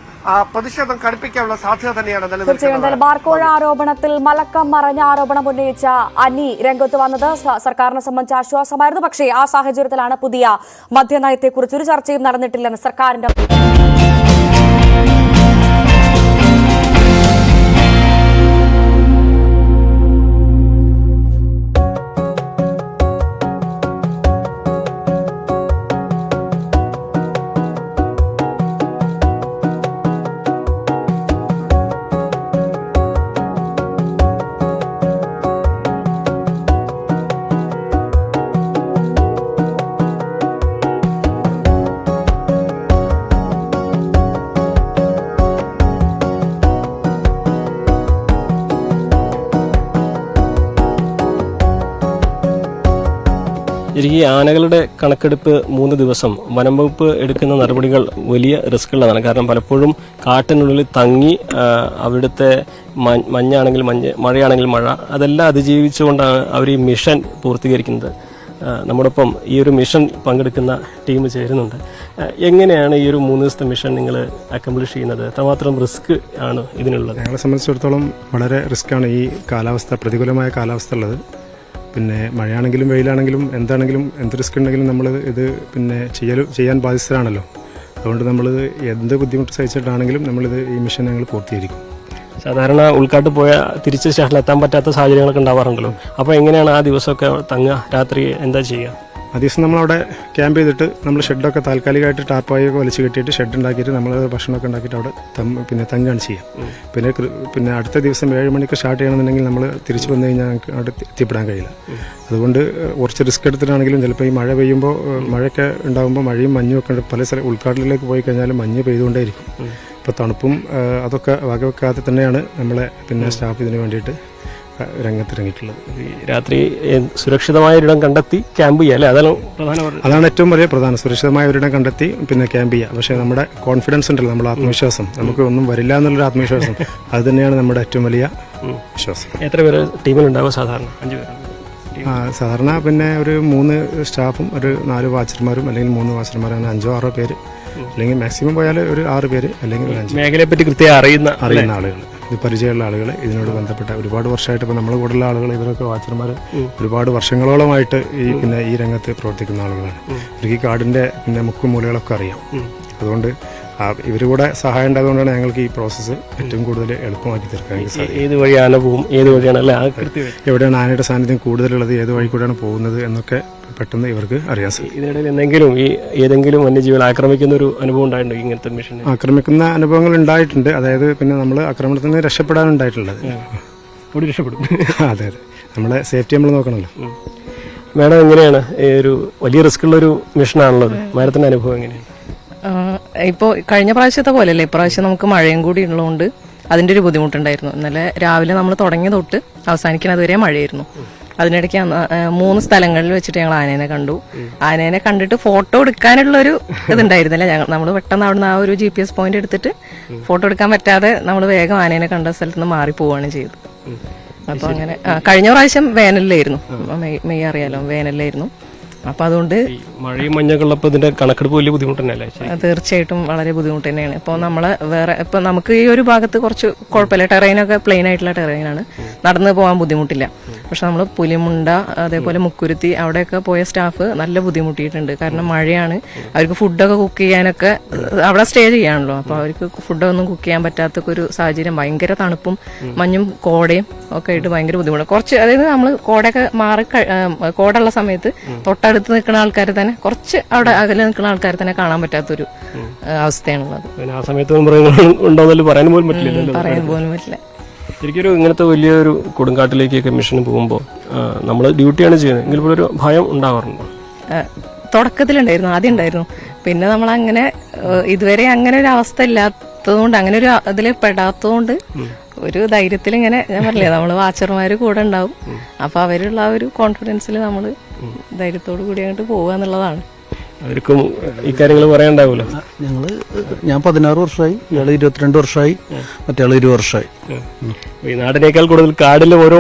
പ്രതിഷേധം കടുപ്പിക്കാനുള്ള സാധ്യത തന്നെയാണ് നിലനിൽക്കുന്നത്. ബാർക്കോഴ ആരോപണത്തിൽ മലക്കം മറഞ്ഞ ആരോപണം ഉന്നയിച്ച അനി രംഗത്ത് വന്നത് സർക്കാരിനെ സംബന്ധിച്ച് ആശ്വാസമായിരുന്നു. പക്ഷേ ആ സാഹചര്യത്തിലാണ് പുതിയ മദ്യനയത്തെക്കുറിച്ച് ഒരു ചർച്ചയും നടന്നിട്ടില്ലെന്ന് സർക്കാരിന്റെ ശരിക്കും ഈ ആനകളുടെ കണക്കെടുപ്പ് 3 ദിവസം വനം വകുപ്പ് എടുക്കുന്ന നടപടികൾ വലിയ റിസ്ക്കുള്ളതാണ്. കാരണം പലപ്പോഴും കാട്ടിനുള്ളിൽ തങ്ങി അവിടുത്തെ മഞ്ഞാണെങ്കിൽ മഴയാണെങ്കിൽ മഴ, അതെല്ലാം അതിജീവിച്ചുകൊണ്ടാണ് അവർ ഈ മിഷൻ പൂർത്തീകരിക്കുന്നത്. നമ്മോടൊപ്പം ഈ ഒരു മിഷൻ പങ്കെടുക്കുന്ന ടീം ചേരുന്നുണ്ട്. എങ്ങനെയാണ് ഈ ഒരു 3 ദിവസത്തെ മിഷൻ നിങ്ങൾ അക്കംപ്ലിഷ് ചെയ്യുന്നത്? എത്രമാത്രം റിസ്ക് ആണ് ഇതിനുള്ളത്? ഞങ്ങളെ സംബന്ധിച്ചിടത്തോളം വളരെ റിസ്ക്കാണ് ഈ കാലാവസ്ഥ, പ്രതികൂലമായ കാലാവസ്ഥ ഉള്ളത്. പിന്നെ മഴയാണെങ്കിലും വെയിലാണെങ്കിലും എന്താണെങ്കിലും എന്ത് റിസ്ക് ഉണ്ടെങ്കിലും നമ്മൾ ഇത് പിന്നെ ചെയ്യാൻ ബാധ്യസ്ഥരാണല്ലോ. അതുകൊണ്ട് നമ്മളിത് എന്ത് ബുദ്ധിമുട്ട് സഹിച്ചിട്ടാണെങ്കിലും നമ്മളിത് ഈ മിഷൻ ഞങ്ങൾ പൂർത്തീകരിക്കും. സാധാരണ ഉൾക്കാട്ട് പോയാൽ തിരിച്ച് സ്റ്റേഷനിൽ എത്താൻ പറ്റാത്ത സാഹചര്യങ്ങളൊക്കെ ഉണ്ടാവാറുണ്ടല്ലോ. അപ്പോൾ എങ്ങനെയാണ് ആ ദിവസമൊക്കെ തങ്ങുക? രാത്രി എന്താ ചെയ്യുക? ആ ദിവസം നമ്മളവിടെ ക്യാമ്പ് ചെയ്തിട്ട് നമ്മൾ ഷെഡൊക്കെ താൽക്കാലികമായിട്ട് ടാർപ്പായൊക്കെ വലിച്ചു കെട്ടിയിട്ട് ഷെഡ് ഉണ്ടാക്കിയിട്ട് നമ്മൾ ഭക്ഷണമൊക്കെ ഉണ്ടാക്കിയിട്ട് അവിടെ പിന്നെ തങ്ങുകയാണ് ചെയ്യുക. പിന്നെ അടുത്ത ദിവസം 7 മണിക്ക് സ്റ്റാർട്ട് ചെയ്യണമെന്നുണ്ടെങ്കിൽ നമ്മൾ തിരിച്ചു വന്നു കഴിഞ്ഞാൽ ഞങ്ങൾക്ക് അവിടെ എത്തിപ്പെടാൻ കഴിയില്ല. അതുകൊണ്ട് കുറച്ച് റിസ്ക് എടുത്തിട്ടാണെങ്കിലും ചിലപ്പോൾ ഈ മഴ പെയ്യുമ്പോൾ മഴയൊക്കെ ഉണ്ടാകുമ്പോൾ മഴയും മഞ്ഞും ഒക്കെ ഉണ്ട്. പല ഉൾക്കാട്ടിലേക്ക് പോയി കഴിഞ്ഞാൽ മഞ്ഞ് പെയ്തുകൊണ്ടേയിരിക്കും. ഇപ്പോൾ തണുപ്പും അതൊക്കെ വകവെക്കാതെ തന്നെയാണ് നമ്മളെ പിന്നെ സ്റ്റാഫ് ഇതിന് വേണ്ടിയിട്ട് രംഗത്തിറങ്ങിയിട്ടുള്ളത്. രാത്രി സുരക്ഷിതമായ ഒരിടം കണ്ടെത്തി ക്യാമ്പ് ചെയ്യുക അല്ലേ? അതാണ് ഏറ്റവും വലിയ പ്രധാനം. സുരക്ഷിതമായ ഒരിടം കണ്ടെത്തി പിന്നെ ക്യാമ്പ് ചെയ്യുക. പക്ഷേ നമ്മുടെ കോൺഫിഡൻസ് ഉണ്ടല്ലോ, നമ്മുടെ ആത്മവിശ്വാസം, നമുക്ക് ഒന്നും വരില്ല എന്നുള്ളൊരു ആത്മവിശ്വാസം, അത് തന്നെയാണ് നമ്മുടെ ഏറ്റവും വലിയ വിശ്വാസം. എത്ര പേര് ടീമിലുണ്ടാവും? സാധാരണ 5 പേര്. സാധാരണ പിന്നെ ഒരു 3 സ്റ്റാഫും ഒരു 4 വാച്ചർമാരും അല്ലെങ്കിൽ 3 വാച്ചർമാരും, അങ്ങനെ 5 6 പേര്, അല്ലെങ്കിൽ മാക്സിമം പോയാൽ ഒരു 6 പേര് അല്ലെങ്കിൽ ഒരു 5. മേഖലയെ പറ്റി കൃത്യമായി അറിയുന്ന ആളുകൾ, ഇത് പരിചയമുള്ള ആളുകൾ, ഇതിനോട് ബന്ധപ്പെട്ട ഒരുപാട് വർഷമായിട്ട് ഇപ്പോൾ നമ്മുടെ കൂടെയുള്ള ആളുകൾ, ഇവരൊക്കെ വാച്ചർമാർ ഒരുപാട് വർഷങ്ങളോളമായിട്ട് ഈ രംഗത്ത് പ്രവർത്തിക്കുന്ന ആളുകളാണ്. ഇവർക്ക് ഈ കാടിന്റെ പിന്നെ മുക്കും മൂലകളൊക്കെ അറിയാം. അതുകൊണ്ട് ഇവരുടെ സഹായം ഉണ്ടായതുകൊണ്ടാണ് ഞങ്ങൾക്ക് ഈ പ്രോസസ്സ് ഏറ്റവും കൂടുതൽ എളുപ്പമാക്കി തീർക്കാൻ സാധിക്കും. ഏത് വഴി ആന പോകും, ഏത് വഴിയാണ് അല്ലേ, എവിടെയാണ് ആനയുടെ സാന്നിധ്യം കൂടുതലുള്ളത്, ഏത് വഴി കൂടെയാണ് പോകുന്നത് എന്നൊക്കെ പെട്ടെന്ന് ഇവർക്ക് അറിയാൻ സാധിക്കും. ഇതിനിടയിൽ ഏതെങ്കിലും വന്യജീവികൾ ആക്രമിക്കുന്ന ഒരു അനുഭവം ഉണ്ടായിട്ടുണ്ടോ ഇങ്ങനത്തെ മിഷൻ? ആക്രമിക്കുന്ന അനുഭവങ്ങൾ ഉണ്ടായിട്ടുണ്ട്. അതായത് പിന്നെ നമ്മൾ ആക്രമണത്തിൽ നിന്ന് രക്ഷപ്പെടാനുണ്ടായിട്ടുള്ളത്. രക്ഷപ്പെടും. അതെ, നമ്മളെ സേഫ്റ്റി നമ്മൾ നോക്കണമല്ലോ. മേഡം, എങ്ങനെയാണ് ഒരു വലിയ റിസ്ക് ഉള്ള ഒരു മിഷനാണല്ലോ അത്? മേഡത്തിന്റെ അനുഭവം എങ്ങനെയാണ്? ഇപ്പോൾ കഴിഞ്ഞ പ്രാവശ്യത്തെ പോലെയല്ലേ, ഇപ്രാവശ്യം നമുക്ക് മഴയും കൂടി ഉള്ളതുകൊണ്ട് അതിൻ്റെ ഒരു ബുദ്ധിമുട്ടുണ്ടായിരുന്നു. ഇന്നലെ രാവിലെ നമ്മൾ തുടങ്ങിയ തൊട്ട് അവസാനിക്കുന്നത് വരെ മഴയായിരുന്നു. അതിനിടയ്ക്ക് 3 സ്ഥലങ്ങളിൽ വെച്ചിട്ട് ഞങ്ങൾ ആനേനെ കണ്ടു. ആനേനെ കണ്ടിട്ട് ഫോട്ടോ എടുക്കാനുള്ളൊരു ഇതുണ്ടായിരുന്നില്ല. നമ്മൾ പെട്ടെന്ന് അവിടുന്ന് ആ ഒരു GPS പോയിന്റ് എടുത്തിട്ട് ഫോട്ടോ എടുക്കാൻ പറ്റാതെ നമ്മൾ വേഗം ആനേനെ കണ്ട സ്ഥലത്ത് നിന്ന് മാറി പോവുകയാണ് ചെയ്തത്. അപ്പോൾ അങ്ങനെ കഴിഞ്ഞ പ്രാവശ്യം വേനലിലായിരുന്നു, മെയ് അറിയാലോ, വേനലിലായിരുന്നു. അപ്പൊ അതുകൊണ്ട് ഈ മഴയും മഞ്ഞൊക്കെ ഉള്ളപ്പോൾ ഇതിന്റെ കണക്കെടുപ്പ് വലിയ ബുദ്ധിമുട്ട് തന്നെയല്ലേ? തീർച്ചയായിട്ടും വളരെ ബുദ്ധിമുട്ട് തന്നെയാണ്. ഇപ്പോൾ നമ്മളെ വേറെ ഇപ്പൊ നമുക്ക് ഈ ഒരു ഭാഗത്ത് കുറച്ച് കുഴപ്പമില്ല, ടെറൈനൊക്കെ പ്ലെയിൻ ആയിട്ടുള്ള ടെറൈനാണ്, നടന്നു പോകാൻ ബുദ്ധിമുട്ടില്ല. പക്ഷെ നമ്മൾ പുലിമുണ്ട അതേപോലെ മുക്കുരുത്തി അവിടെയൊക്കെ പോയ സ്റ്റാഫ് നല്ല ബുദ്ധിമുട്ടിയിട്ടുണ്ട്. കാരണം മഴയാണ്, അവർക്ക് ഫുഡൊക്കെ കുക്ക് ചെയ്യാനൊക്കെ അവിടെ സ്റ്റേ ചെയ്യാണല്ലോ, അപ്പൊ അവർക്ക് ഫുഡൊന്നും കുക്ക് ചെയ്യാൻ പറ്റാത്ത ഒരു സാഹചര്യം, ഭയങ്കര തണുപ്പും മഞ്ഞും കോടയും ഒക്കെ ആയിട്ട് ഭയങ്കര ബുദ്ധിമുട്ട്. കുറച്ച് അതായത് നമ്മൾ കോടയൊക്കെ മാറി കോടുള്ള സമയത്ത് തൊട്ടടുത്ത് നിൽക്കുന്ന ആൾക്കാരെ തന്നെ, കുറച്ച് അവിടെ അകലെ നിൽക്കുന്ന ആൾക്കാരെ തന്നെ കാണാൻ പറ്റാത്തൊരു അവസ്ഥയാണുള്ളത്. ആ സമയത്ത് ഉണ്ടോന്നല്ലോ പറയാൻ പോലും പറ്റില്ല. പറയാൻ പോലും പറ്റില്ല. ശരിക്കൊരു ഇങ്ങനത്തെ വലിയൊരു കൊടുങ്കാട്ടിലേക്കൊക്കെ മിഷന് പോകുമ്പോൾ നമ്മൾ ഡ്യൂട്ടിയാണ് ചെയ്യുന്നത് എങ്കിൽ പോലും ഒരു ഭയം ഉണ്ടാവാറുണ്ടോ? തുടക്കത്തിലുണ്ടായിരുന്നു, ആദ്യം ഉണ്ടായിരുന്നു. പിന്നെ നമ്മൾ അങ്ങനെ ഇതുവരെ അങ്ങനെ ഒരു അവസ്ഥ ഇല്ലാത്തതുകൊണ്ട്, അങ്ങനെ ഒരു ഇതിൽ പെടാത്തതുകൊണ്ട് ഒരു ധൈര്യത്തിൽ ഇങ്ങനെ, ഞാൻ പറഞ്ഞില്ലേ നമ്മള് വാച്ചർമാര് കൂടെ ഉണ്ടാവും, അപ്പൊ അവരുള്ള ആ ഒരു കോൺഫിഡൻസിൽ നമ്മൾ ധൈര്യത്തോടു കൂടി അങ്ങോട്ട് പോവുക എന്നുള്ളതാണ്. അവർക്കും ഈ കാര്യങ്ങൾ പറയാണ്ടാവൂലോ. ഞാൻ 16 വർഷമായി, ഇയാള് 22 വർഷമായി, മറ്റേ 20 വർഷമായി. ഈ നാടിനേക്കാൾ കൂടുതൽ കാടിൽ ഓരോ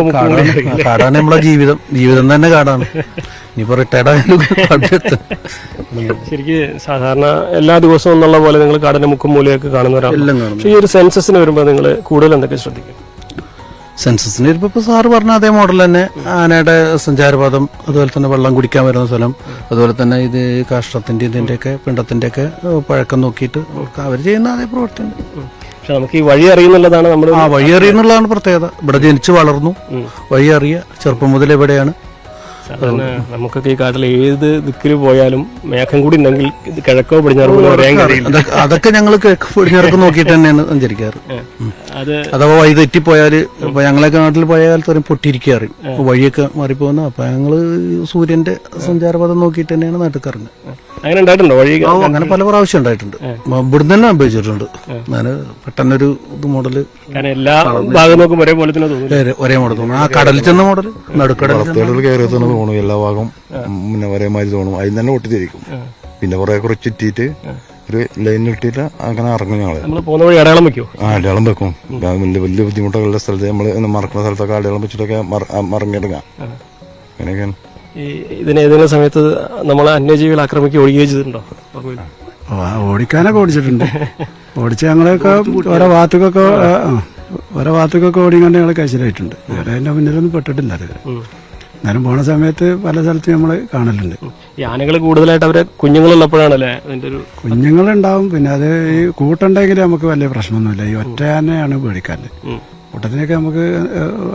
കാടാണ് നമ്മളെ ജീവിതം, ജീവിതം തന്നെ കാടാണ്. ഇനിയിപ്പോ റിട്ടയർഡ് ശരിക്ക് സാധാരണ എല്ലാ ദിവസവും എന്നുള്ള പോലെ നിങ്ങൾ കാടിന്റെ മുക്കും മൂലയൊക്കെ കാണുന്നവരാണ്. എല്ലാം കാണും. പക്ഷേ ഈ ഒരു സെൻസസിന് വരുമ്പോൾ നിങ്ങൾ കൂടുതൽ എന്തൊക്കെ ശ്രദ്ധിക്കും? സെൻസസിന് വരുമ്പോ ഇപ്പൊ സാറ് പറഞ്ഞ അതേ മോഡൽ തന്നെ, ആനയുടെ സഞ്ചാരപാതം, അതുപോലെ തന്നെ വെള്ളം കുടിക്കാൻ വരുന്ന സ്ഥലം, അതുപോലെ തന്നെ ഇത് കാഷ്ടത്തിന്റെ ഇതിന്റെയൊക്കെ പിണ്ടത്തിന്റെ ഒക്കെ പഴക്കം നോക്കിയിട്ട് അവർ ചെയ്യുന്ന അതേ പ്രവർത്തനം. പക്ഷെ നമുക്ക് ഈ വഴി അറിയുന്നുള്ളതാണ് നമ്മൾ വഴി അറിയുന്നുള്ളതാണ് പ്രത്യേകത. ഇവിടെ ജനിച്ചു വളർന്നു, വഴി അറിയ, ചെറുപ്പം മുതൽ എവിടെയാണ്. സാധാരണ നമുക്കൊക്കെ ഈ കാട്ടിൽ ഏത് ദിക്കിൽ പോയാലും മേഘം കൂടി ഉണ്ടെങ്കിൽ ഇത് കിഴക്കോ പടിഞ്ഞാറോ പറയാൻ കഴിയില്ല. അതൊക്കെ ഞങ്ങൾ കിഴക്ക് പടിഞ്ഞാറൊക്കെ നോക്കിയിട്ട് തന്നെയാണ് സഞ്ചരിക്കാറ്. അഥവാ വഴി തെറ്റിപ്പോയാല്, ഇപ്പൊ ഞങ്ങളൊക്കെ നാട്ടിൽ പോയ കാലത്ത് പറയും പൊട്ടിയിരിക്കാറ്, വഴിയൊക്കെ മാറിപ്പോകുന്ന, അപ്പൊ ഞങ്ങള് സൂര്യന്റെ സഞ്ചാരപഥം നോക്കിയിട്ട് തന്നെയാണ് നാട്ടിൽ ഇറങ്ങുന്നത്. അങ്ങനെ ഉണ്ടായിട്ടുണ്ടോ വഴി? അങ്ങനെ പല പ്രാവശ്യം ഉണ്ടായിട്ടുണ്ട്, ഇവിടുന്ന് തന്നെ അനുഭവിച്ചിട്ടുണ്ട്. ഞാൻ പെട്ടെന്നൊരു ഇത് മോഡല് എല്ലാ ഭാഗം നോക്കും ഒരേപോലെ തന്നെ തോന്നുന്നു, ഒരേ മോഡൽ തോന്നുന്നു. ആ കടലിൽ ചെന്ന മോഡൽ, നടുക്കടലിൽ കയറി തന്നെ തോന്നും, എല്ലാ ഭാഗം പിന്നെ ഒരേമാതിരി തോന്നും. അതിൽ തന്നെ പൊട്ടിത്തിരിക്കും. പിന്നെ കുറെ കുറച്ച് ചുറ്റിയിട്ട് ഒരു ലൈൻ ഇട്ടിട്ട് അങ്ങനെ ഇറങ്ങും ഞങ്ങള്. പോകുന്ന വഴി അടയാളം വെക്കും. അടയാളം വെക്കും. വലിയ വലിയ ബുദ്ധിമുട്ടുള്ള സ്ഥലത്ത് നമ്മള് മറക്കുന്ന സ്ഥലത്തൊക്കെ അടയാളം വെച്ചിട്ടൊക്കെ മറിഞ്ഞെടുക്കാം. അങ്ങനെയൊക്കെയാണ്. ഇതിന് ഏതെങ്കിലും സമയത്ത് നമ്മൾ അന്യജീവികൾ ആക്രമിക്കുക ഓടുകയോ ചെയ്തിട്ടുണ്ടോ? ഓടിക്കാനൊക്കെ ഓടിച്ചിട്ടുണ്ട്. ഓടിച്ച് ഞങ്ങളൊക്കെ ഓരോ ഭാഗത്തേക്കൊക്കെ ഓടിക്കൊണ്ട് ഞങ്ങൾ കഴിച്ചിലായിട്ടുണ്ട്. വേറെ അതിന്റെ മുന്നിലൊന്നും പെട്ടിട്ടില്ല. അത് എന്നാലും പോണ സമയത്ത് പല സ്ഥലത്തും നമ്മൾ കാണലുണ്ട്. ഈ ആനകൾ കൂടുതലായിട്ട് അവരെ കുഞ്ഞുങ്ങളുള്ളപ്പോഴാണല്ലേ അതിന്റെ ഒരു കുഞ്ഞുങ്ങളുണ്ടാവും. പിന്നെ അത് ഈ കൂട്ടുണ്ടെങ്കിൽ നമുക്ക് വലിയ പ്രശ്നമൊന്നുമില്ല. ഈ ഒറ്റ ആനയാണ് പേടിക്കാറ്. കൂട്ടത്തിനൊക്കെ നമുക്ക്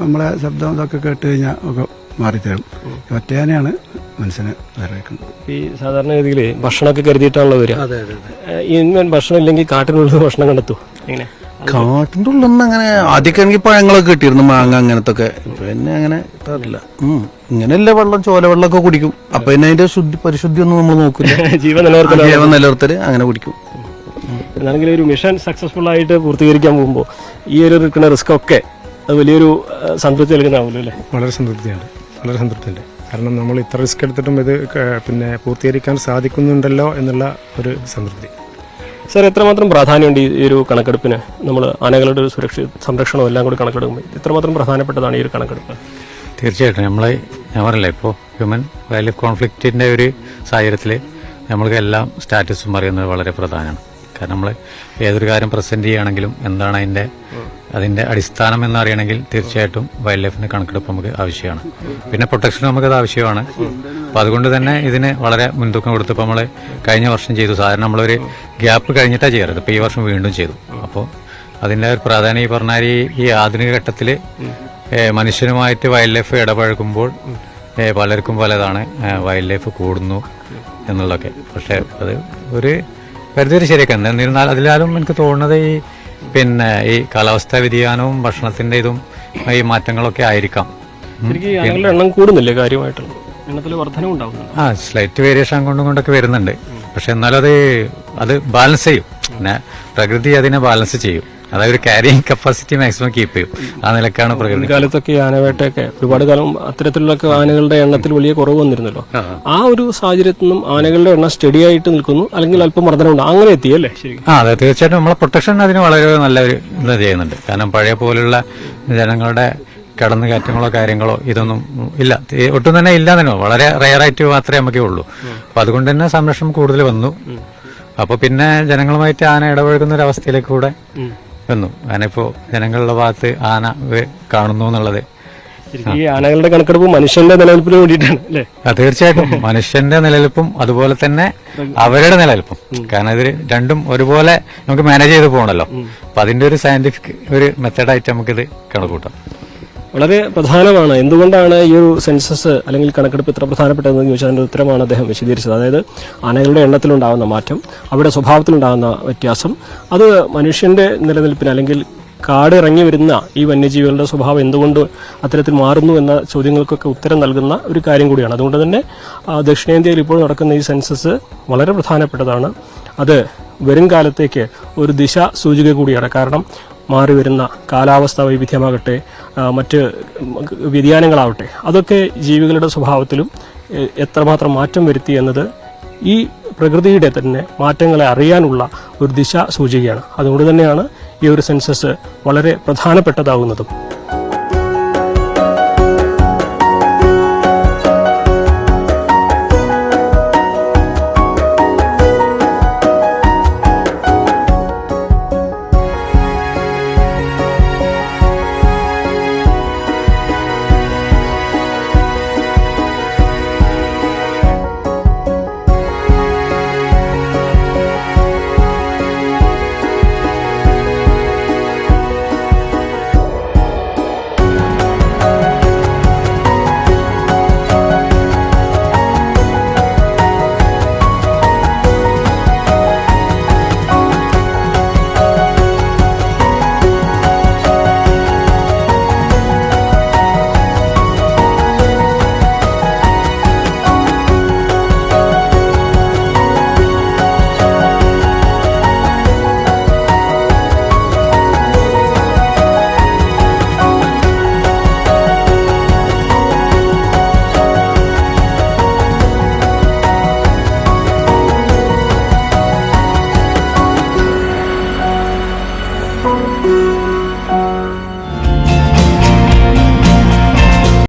നമ്മളെ ശബ്ദം ഇതൊക്കെ കേട്ട് കഴിഞ്ഞാൽ ഒക്കെ മാറിത്തരും. ഒറ്റയാനെയാണ് മനുഷ്യനെ വരവേക്കുന്നത്. ഈ സാധാരണഗതിയിൽ ഭക്ഷണമൊക്കെ കരുതിയിട്ടാണല്ലോ വരിക. ഇന്ന് ഭക്ഷണം ഇല്ലെങ്കിൽ കാട്ടിനുള്ളിൽ ഭക്ഷണം കണ്ടെത്തും. എങ്ങനെ? കാട്ടിന്റെ ഉള്ളിൽ നിന്ന് അങ്ങനെ ആദ്യമൊക്കെ എനിക്ക് പഴങ്ങളൊക്കെ കിട്ടിയിരുന്നു, മാങ്ങ അങ്ങനത്തെ ഒക്കെ. പിന്നെ അങ്ങനെ കിട്ടാറില്ല. ഇങ്ങനെയല്ല, വെള്ളം ചോല വെള്ളമൊക്കെ കുടിക്കും. അപ്പൊ പിന്നെ അതിന്റെ പരിശുദ്ധി ഒന്നും നമ്മൾ നോക്കില്ല. ജീവൻ നിലനിർത്തല് അങ്ങനെ കുടിക്കും. എന്നാണെങ്കിൽ ഒരു മിഷൻ സക്സസ്ഫുൾ ആയിട്ട് പൂർത്തീകരിക്കാൻ പോകുമ്പോൾ ഈ ഒരു നിൽക്കുന്ന റിസ്ക് ഒക്കെ അത് വലിയൊരു സംതൃപ്തി നൽകുന്നതാവുമല്ലോ അല്ലേ? വളരെ സംതൃപ്തിയാണ്, വളരെ സംതൃപ്തിയുണ്ട്. കാരണം നമ്മൾ ഇത്ര റിസ്ക് എടുത്തിട്ടും ഇത് പിന്നെ പൂർത്തീകരിക്കാൻ സാധിക്കുന്നുണ്ടല്ലോ എന്നുള്ള ഒരു സംതൃപ്തി. സാർ, എത്രമാത്രം പ്രാധാന്യമുണ്ട് ഈ ഒരു കണക്കെടുപ്പിന്? നമ്മൾ ആനകളുടെ ഒരു സംരക്ഷണവും എല്ലാം കൂടി കണക്കെടുക്കുമ്പോൾ എത്രമാത്രം പ്രധാനപ്പെട്ടതാണ് ഈ ഒരു കണക്കെടുപ്പ്? തീർച്ചയായിട്ടും ഞാൻ പറയില്ല, ഇപ്പോൾ ഹ്യൂമൻ വൈൽഡ് ലൈഫ് കോൺഫ്ലിക്റ്റിന്റെ ഒരു സാഹചര്യത്തിൽ നമ്മൾക്ക് എല്ലാം സ്റ്റാറ്റസും അറിയുന്നത് വളരെ പ്രധാനമാണ്. കാരണം നമ്മൾ ഏതൊരു കാര്യം പ്രസന്റ് ചെയ്യുകയാണെങ്കിലും എന്താണ് അതിന്റെ അടിസ്ഥാനം എന്നറിയണമെങ്കിൽ തീർച്ചയായിട്ടും വൈൽഡ് ലൈഫിന്റെ കണക്കെടുപ്പ് നമുക്ക് ആവശ്യമാണ്. പിന്നെ പ്രൊട്ടക്ഷൻ നമുക്കത് ആവശ്യമാണ്. അപ്പോൾ അതുകൊണ്ട് തന്നെ ഇതിന് വളരെ മുൻതൂക്കം കൊടുത്തപ്പോൾ നമ്മൾ കഴിഞ്ഞ വർഷം ചെയ്തു. സാധാരണ നമ്മളൊരു ഗ്യാപ്പ് കഴിഞ്ഞിട്ടാണ് ചെയ്യാറ്. ഇപ്പോൾ ഈ വർഷം വീണ്ടും ചെയ്തു. അപ്പോൾ അതിൻ്റെ ഒരു പ്രാധാന്യം ഈ പറഞ്ഞാൽ ഈ ആധുനിക ഘട്ടത്തിൽ മനുഷ്യനുമായിട്ട് വൈൽഡ് ലൈഫ് ഇടപഴകുമ്പോൾ പലർക്കും പലതാണ്. വൈൽഡ് ലൈഫ് കൂടുന്നു എന്നുള്ളതൊക്കെ. പക്ഷേ അത് ഒരു പരിധിവരെ ശരിയൊക്കെ. എന്നിരുന്നാൽ അതിലാലും എനിക്ക് തോന്നുന്നത് ഈ കാലാവസ്ഥാ വ്യതിയാനവും ഭക്ഷണത്തിന്റെ ഇതും ഈ മാറ്റങ്ങളൊക്കെ ആയിരിക്കാം. എണ്ണം കൂടുന്നില്ലേ കാര്യമായിട്ട്? എണ്ണത്തിൽ വർധനവുണ്ടാവും. സ്ലൈറ്റ് വേരിയേഷൻ കൊണ്ടൊക്കെ വരുന്നുണ്ട്. പക്ഷെ എന്നാലും അത് ബാലൻസ് ചെയ്യും. പിന്നെ പ്രകൃതി അതിനെ ബാലൻസ് ചെയ്യും. അതായത് ഒരു ക്യാരിയിങ് കപ്പാസിറ്റി മാക്സിമം കീപ്പ് ചെയ്യും. ആ നിലക്കാണ് പ്രകൃതി. കാലത്തൊക്കെ ആനവേട്ടയൊക്കെ ഒരുപാട് കാലം അത്തരത്തിലുള്ള ആനകളുടെ എണ്ണത്തിൽ വലിയ കുറവ് വന്നിരുന്നല്ലോ. ആ ഒരു സാഹചര്യത്തിൽ നിന്നും ആനകളുടെ എണ്ണം സ്റ്റഡി ആയിട്ട് നിൽക്കുന്നു, അല്ലെങ്കിൽ അല്പം വർധനമുണ്ട്, അങ്ങനെ എത്തിയല്ലേ? ശരി. അതെ, തീർച്ചയായിട്ടും നമ്മളെ പ്രൊട്ടക്ഷൻ അതിന് വളരെ നല്ലൊരു ഇത് ചെയ്യുന്നുണ്ട്. കാരണം പഴയ പോലുള്ള ജനങ്ങളുടെ കടന്നുകയറ്റങ്ങളോ കാര്യങ്ങളോ ഇതൊന്നും ഇല്ല, ഒട്ടും തന്നെ ഇല്ല തന്നെ, വളരെ റെയറായിട്ട് മാത്രമേ നമുക്കേ ഉള്ളൂ. അപ്പൊ അതുകൊണ്ട് തന്നെ സംരക്ഷണം കൂടുതൽ വന്നു. അപ്പൊ പിന്നെ ജനങ്ങളുമായിട്ട് ആന ഇടപഴകുന്ന ഒരു അവസ്ഥയിലേക്ക് കൂടെ വന്നു. ആനയിപ്പോ ജനങ്ങളുടെ ഭാഗത്ത് ആന കാണുന്നു എന്നുള്ളത് ഈ ആനകളുടെ കണക്കെടുപ്പ് മനുഷ്യന്റെ നിലനിൽപ്പിന് വേണ്ടിയിട്ടാണ് അല്ലേ? തീർച്ചയായിട്ടും മനുഷ്യന്റെ നിലനിൽപ്പും അതുപോലെ തന്നെ അവരുടെ നിലനിൽപ്പും. കാരണം ഇത് രണ്ടും ഒരുപോലെ നമുക്ക് മാനേജ് ചെയ്ത് പോകണല്ലോ. അപ്പൊ അതിന്റെ ഒരു സയന്റിഫിക് ഒരു മെത്തേഡായിട്ട് നമുക്കിത് കണക്കൂട്ടാം. വളരെ പ്രധാനമാണ്. എന്തുകൊണ്ടാണ് ഈ ഒരു സെൻസസ് അല്ലെങ്കിൽ കണക്കെടുപ്പ് ഇത്ര പ്രധാനപ്പെട്ടതെന്ന് ചോദിച്ചാൽ അതിന്റെ ഉത്തരമാണ് അദ്ദേഹം വിശദീകരിച്ചത്. അതായത് ആനകളുടെ എണ്ണത്തിലുണ്ടാകുന്ന മാറ്റം, അവരുടെ സ്വഭാവത്തിലുണ്ടാകുന്ന വ്യത്യാസം, അത് മനുഷ്യന്റെ നിലനിൽപ്പിന് അല്ലെങ്കിൽ കാട് ഇറങ്ങി വരുന്ന ഈ വന്യജീവികളുടെ സ്വഭാവം എന്തുകൊണ്ട് അത്തരത്തിൽ മാറുന്നു എന്ന ചോദ്യങ്ങൾക്കൊക്കെ ഉത്തരം നൽകുന്ന ഒരു കാര്യം കൂടിയാണ്. അതുകൊണ്ട് തന്നെ ദക്ഷിണേന്ത്യയിൽ ഇപ്പോൾ നടക്കുന്ന ഈ സെൻസസ് വളരെ പ്രധാനപ്പെട്ടതാണ്. അത് വരും കാലത്തേക്ക് ഒരു ദിശ സൂചിക കൂടിയാണ്. കാരണം മാറി വരുന്ന കാലാവസ്ഥാ വൈവിധ്യമാകട്ടെ, മറ്റ് വ്യതിയാനങ്ങളാവട്ടെ, അതൊക്കെ ജീവികളുടെ സ്വഭാവത്തിലും എത്രമാത്രം മാറ്റം വരുത്തി എന്നത് ഈ പ്രകൃതിയുടെ തന്നെ മാറ്റങ്ങളെ അറിയാനുള്ള ഒരു ദിശ സൂചികയാണ്. അതുകൊണ്ട് തന്നെയാണ് ഈ ഒരു സെൻസസ് വളരെ പ്രധാനപ്പെട്ടതാകുന്നതും.